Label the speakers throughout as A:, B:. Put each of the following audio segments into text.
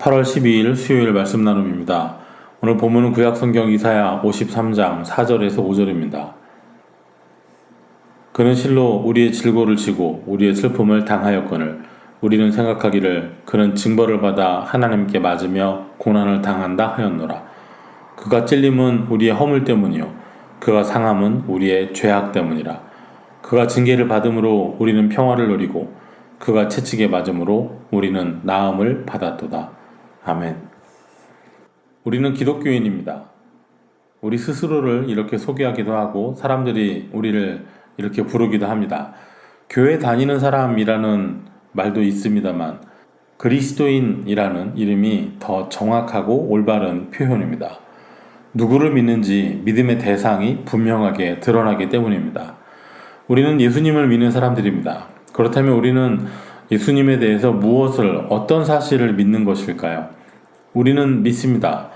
A: 8월 12일 수요일 말씀 나눔입니다. 오늘 본문은 구약성경 이사야 53장 4절에서 5절입니다. 그는 실로 우리의 질고를 지고 우리의 슬픔을 당하였거늘 우리는 생각하기를 그는 징벌을 받아 하나님께 맞으며 고난을 당한다 하였노라. 그가 찔림은 우리의 허물 때문이요 그가 상함은 우리의 죄악 때문이라. 그가 징계를 받음으로 우리는 평화를 누리고 그가 채찍에 맞음으로 우리는 나음을 받았도다. 아멘. 우리는 기독교인입니다. 우리 스스로를 이렇게 소개하기도 하고 사람들이 우리를 이렇게 부르기도 합니다. 교회 다니는 사람이라는 말도 있습니다만 그리스도인이라는 이름이 더 정확하고 올바른 표현입니다. 누구를 믿는지 믿음의 대상이 분명하게 드러나기 때문입니다. 우리는 예수님을 믿는 사람들입니다. 그렇다면 우리는 예수님에 대해서 무엇을, 어떤 사실을 믿는 것일까요? 우리는 믿습니다.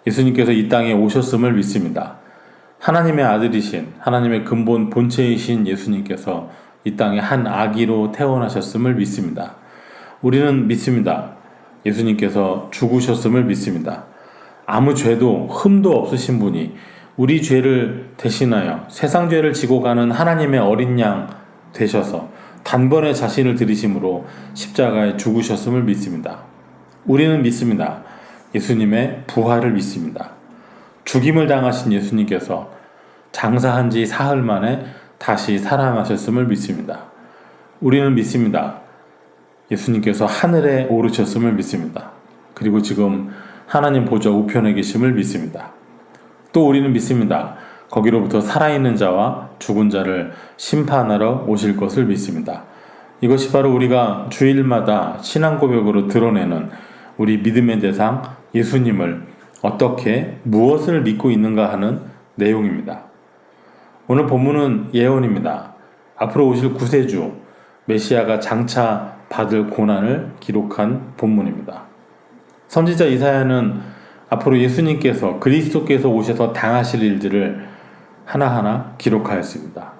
A: 예수님께서 이 땅에 오셨음을 믿습니다. 하나님의 아들이신, 하나님의 근본 본체이신 예수님께서 이 땅에 한 아기로 태어나셨음을 믿습니다. 우리는 믿습니다. 예수님께서 죽으셨음을 믿습니다. 아무 죄도 흠도 없으신 분이 우리 죄를 대신하여 세상 죄를 지고 가는 하나님의 어린 양 되셔서 단번에 자신을 들이심으로 십자가에 죽으셨음을 믿습니다. 우리는 믿습니다. 예수님의 부활을 믿습니다. 죽임을 당하신 예수님께서 장사한 지 사흘 만에 다시 살아나셨음을 믿습니다. 우리는 믿습니다. 예수님께서 하늘에 오르셨음을 믿습니다. 그리고 지금 하나님 보좌 우편에 계심을 믿습니다. 또 우리는 믿습니다. 거기로부터 살아있는 자와 죽은 자를 심판하러 오실 것을 믿습니다. 이것이 바로 우리가 주일마다 신앙 고백으로 드러내는 우리 믿음의 대상 예수님을 어떻게 무엇을 믿고 있는가 하는 내용입니다. 오늘 본문은 예언입니다. 앞으로 오실 구세주 메시아가 장차 받을 고난을 기록한 본문입니다. 선지자 이사야는 앞으로 예수님께서 그리스도께서 오셔서 당하실 일들을 하나하나 기록하였습니다.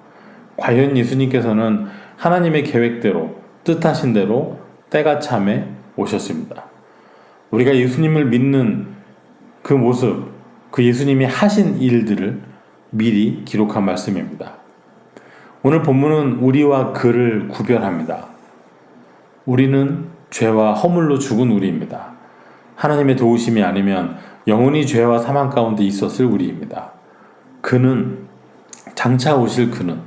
A: 과연 예수님께서는 하나님의 계획대로 뜻하신 대로 때가 참에 오셨습니다. 우리가 예수님을 믿는 그 모습, 그 예수님이 하신 일들을 미리 기록한 말씀입니다. 오늘 본문은 우리와 그를 구별합니다. 우리는 죄와 허물로 죽은 우리입니다. 하나님의 도우심이 아니면 영원히 죄와 사망 가운데 있었을 우리입니다. 그는, 장차 오실 그는,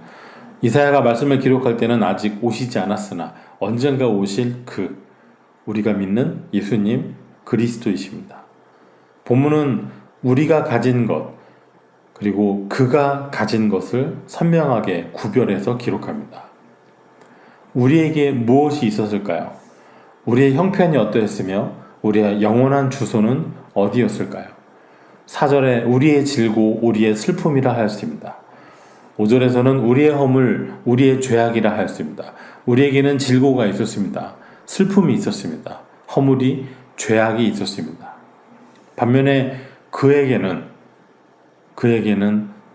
A: 이사야가 말씀을 기록할 때는 아직 오시지 않았으나 언젠가 오실 그, 우리가 믿는 예수님 그리스도이십니다. 본문은 우리가 가진 것, 그리고 그가 가진 것을 선명하게 구별해서 기록합니다. 우리에게 무엇이 있었을까요? 우리의 형편이 어떠했으며 우리의 영원한 주소는 어디였을까요? 4절에 우리의 질고 우리의 슬픔이라 하였습니다. 5절에서는 우리의 허물, 우리의 죄악이라 하였습니다. 우리에게는 질고가 있었습니다. 슬픔이 있었습니다. 허물이, 죄악이 있었습니다. 반면에 그에게는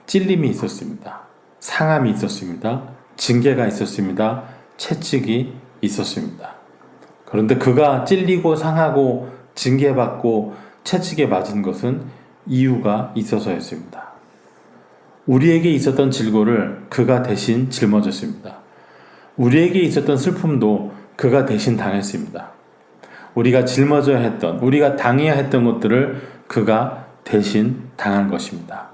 A: 찔림이 있었습니다. 상함이 있었습니다. 징계가 있었습니다. 채찍이 있었습니다. 그런데 그가 찔리고 상하고 징계받고 채찍에 맞은 것은 이유가 있어서였습니다. 우리에게 있었던 질고를 그가 대신 짊어졌습니다. 우리에게 있었던 슬픔도 그가 대신 당했습니다. 우리가 짊어져야 했던, 우리가 당해야 했던 것들을 그가 대신 당한 것입니다.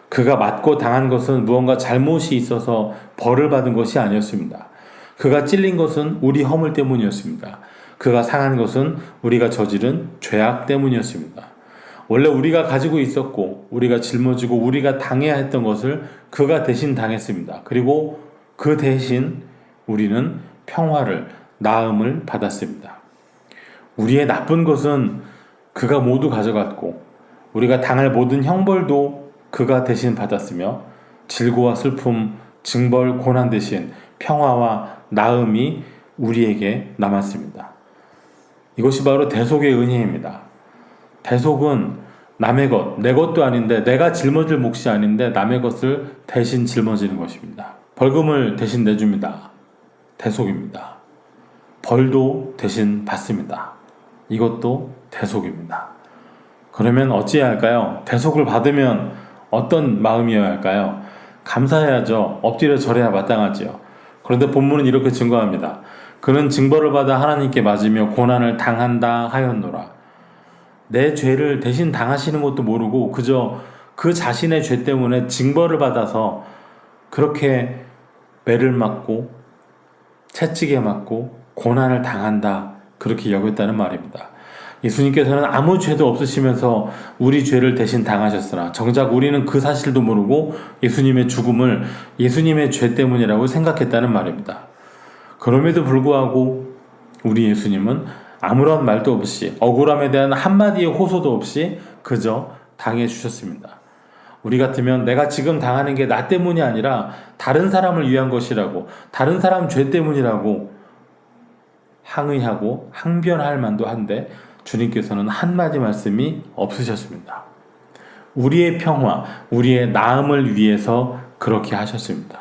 A: 그가 맞고 당한 것은 무언가 잘못이 있어서 벌을 받은 것이 아니었습니다. 그가 찔린 것은 우리 허물 때문이었습니다. 그가 상한 것은 우리가 저지른 죄악 때문이었습니다. 원래 우리가 가지고 있었고 우리가 짊어지고 우리가 당해야 했던 것을 그가 대신 당했습니다. 그리고 그 대신 우리는 평화를, 나음을 받았습니다. 우리의 나쁜 것은 그가 모두 가져갔고 우리가 당할 모든 형벌도 그가 대신 받았으며 질고와 슬픔, 징벌, 고난 대신 평화와 나음이 우리에게 남았습니다. 이것이 바로 대속의 은혜입니다. 대속은 남의 것, 내 것도 아닌데, 내가 짊어질 몫이 아닌데 남의 것을 대신 짊어지는 것입니다. 벌금을 대신 내줍니다. 대속입니다. 벌도 대신 받습니다. 이것도 대속입니다. 그러면 어찌해야 할까요? 대속을 받으면 어떤 마음이어야 할까요? 감사해야죠. 엎드려 절해야 마땅하지요. 그런데 본문은 이렇게 증거합니다. 그는 징벌을 받아 하나님께 맞으며 고난을 당한다 하였노라. 내 죄를 대신 당하시는 것도 모르고 그저 그 자신의 죄 때문에 징벌을 받아서 그렇게 매를 맞고 채찍에 맞고 고난을 당한다, 그렇게 여겼다는 말입니다. 예수님께서는 아무 죄도 없으시면서 우리 죄를 대신 당하셨으나 정작 우리는 그 사실도 모르고 예수님의 죽음을 예수님의 죄 때문이라고 생각했다는 말입니다. 그럼에도 불구하고 우리 예수님은 아무런 말도 없이, 억울함에 대한 한마디의 호소도 없이 그저 당해주셨습니다. 우리 같으면 내가 지금 당하는 게 나 때문이 아니라 다른 사람을 위한 것이라고, 다른 사람 죄 때문이라고 항의하고 항변할 만도 한데 주님께서는 한마디 말씀이 없으셨습니다. 우리의 평화, 우리의 나음을 위해서 그렇게 하셨습니다.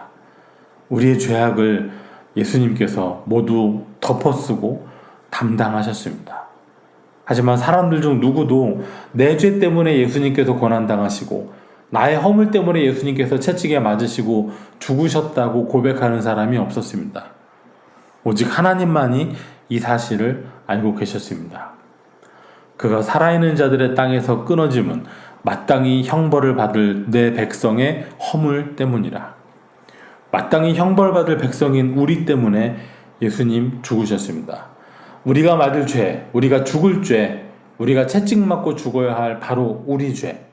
A: 우리의 죄악을 예수님께서 모두 덮어쓰고 담당하셨습니다. 하지만 사람들 중 누구도 내 죄 때문에 예수님께서 고난당하시고 나의 허물 때문에 예수님께서 채찍에 맞으시고 죽으셨다고 고백하는 사람이 없었습니다. 오직 하나님만이 이 사실을 알고 계셨습니다. 그가 살아있는 자들의 땅에서 끊어짐은 마땅히 형벌을 받을 내 백성의 허물 때문이라. 마땅히 형벌받을 백성인 우리 때문에 예수님 죽으셨습니다. 우리가 맞을 죄, 우리가 죽을 죄, 우리가 채찍 맞고 죽어야 할 바로 우리 죄,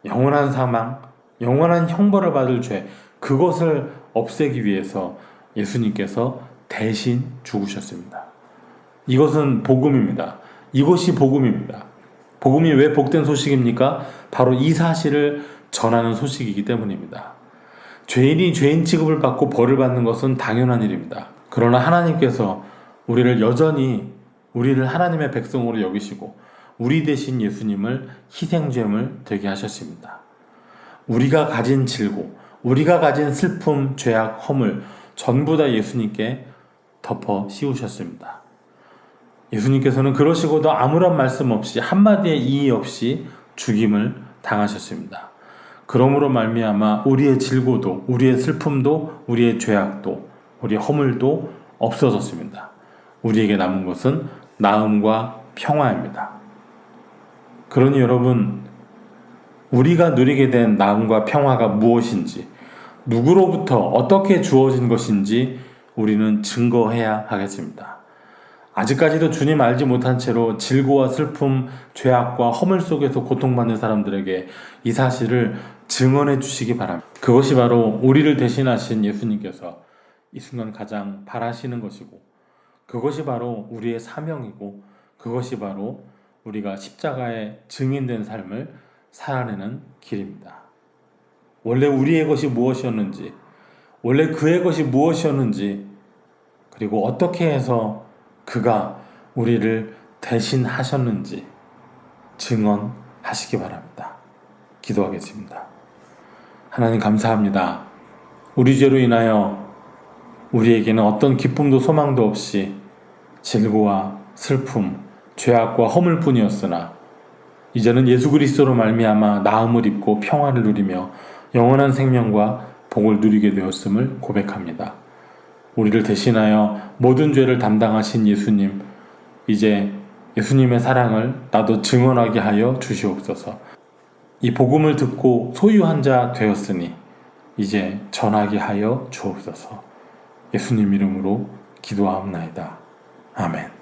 A: 영원한 사망, 영원한 형벌을 받을 죄, 그것을 없애기 위해서 예수님께서 대신 죽으셨습니다. 이것은 복음입니다. 이것이 복음입니다. 복음이 왜 복된 소식입니까? 바로 이 사실을 전하는 소식이기 때문입니다. 죄인이 죄인 취급을 받고 벌을 받는 것은 당연한 일입니다. 그러나 하나님께서 우리를 여전히 우리를 하나님의 백성으로 여기시고 우리 대신 예수님을 희생제물 되게 하셨습니다. 우리가 가진 질고, 우리가 가진 슬픔, 죄악, 허물 전부 다 예수님께 덮어 씌우셨습니다. 예수님께서는 그러시고도 아무런 말씀 없이 한마디의 이의 없이 죽임을 당하셨습니다. 그러므로 말미암아 우리의 질고도, 우리의 슬픔도, 우리의 죄악도, 우리의 허물도 없어졌습니다. 우리에게 남은 것은 나음과 평화입니다. 그러니 여러분, 우리가 누리게 된 나음과 평화가 무엇인지, 누구로부터 어떻게 주어진 것인지 우리는 증거해야 하겠습니다. 아직까지도 주님 알지 못한 채로 질고와 슬픔, 죄악과 허물 속에서 고통받는 사람들에게 이 사실을 증언해 주시기 바랍니다. 그것이 바로 우리를 대신하신 예수님께서 이 순간 가장 바라시는 것이고, 그것이 바로 우리의 사명이고, 그것이 바로 우리가 십자가의 증인된 삶을 살아내는 길입니다. 원래 우리의 것이 무엇이었는지, 원래 그의 것이 무엇이었는지, 그리고 어떻게 해서 그가 우리를 대신하셨는지 증언하시기 바랍니다. 기도하겠습니다. 하나님 감사합니다. 우리 죄로 인하여 우리에게는 어떤 기쁨도 소망도 없이 질고와 슬픔, 죄악과 허물뿐이었으나 이제는 예수 그리스도로 말미암아 나음을 입고 평화를 누리며 영원한 생명과 복을 누리게 되었음을 고백합니다. 우리를 대신하여 모든 죄를 담당하신 예수님, 이제 예수님의 사랑을 나도 증언하게 하여 주시옵소서. 이 복음을 듣고 소유한 자 되었으니 이제 전하게 하여 주옵소서. 예수님 이름으로 기도하옵나이다. 아멘.